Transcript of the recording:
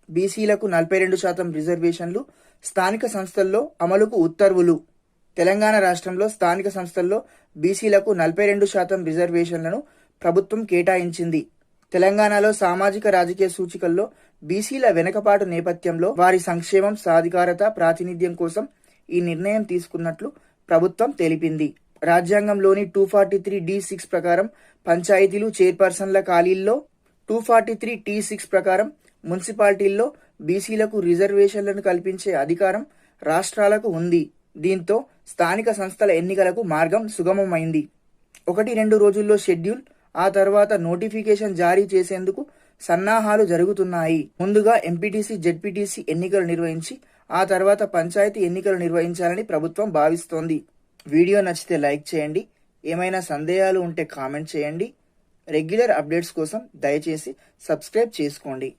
బీసీలకు 42% రిజర్వేషన్లు, స్థానిక సంస్థల్లో అమలుకు ఉత్తర్వులు. తెలంగాణ రాష్ట్రంలో స్థానిక సంస్థల్లో బీసీలకు 42% రిజర్వేషన్లను ప్రభుత్వం కేటాయించింది. తెలంగాణలో సామాజిక రాజకీయ సూచికల్లో బీసీల వెనుకబాటు నేపథ్యంలో వారి సంక్షేమం, సాధికారత, ప్రాతినిధ్యం కోసం ఈ నిర్ణయం తీసుకున్నట్లు ప్రభుత్వం తెలిపింది. రాజ్యాంగంలోని 243(d)(6) ప్రకారం పంచాయతీలు, చైర్పర్సన్ల ఖాళీల్లో, 243(t)(6) ప్రకారం మున్సిపాలిటీల్లో బీసీలకు రిజర్వేషన్లను కల్పించే అధికారం రాష్ట్రాలకు ఉంది. దీంతో స్థానిక సంస్థల ఎన్నికలకు మార్గం సుగమమైంది. 1-2 రోజుల్లో షెడ్యూల్, ఆ తర్వాత నోటిఫికేషన్ జారీ చేసేందుకు సన్నాహాలు జరుగుతున్నాయి. ముందుగా ఎంపీటీసీ, జెడ్పీటీసీ ఎన్నికలు నిర్వహించి ఆ తర్వాత పంచాయతీ ఎన్నికలు నిర్వహించాలని ప్రభుత్వం భావిస్తోంది. వీడియో నచ్చితే లైక్ చేయండి. ఏమైనా సందేహాలు ఉంటే కామెంట్ చేయండి. రెగ్యులర్ అప్డేట్స్ కోసం దయచేసి సబ్స్క్రైబ్ చేసుకోండి.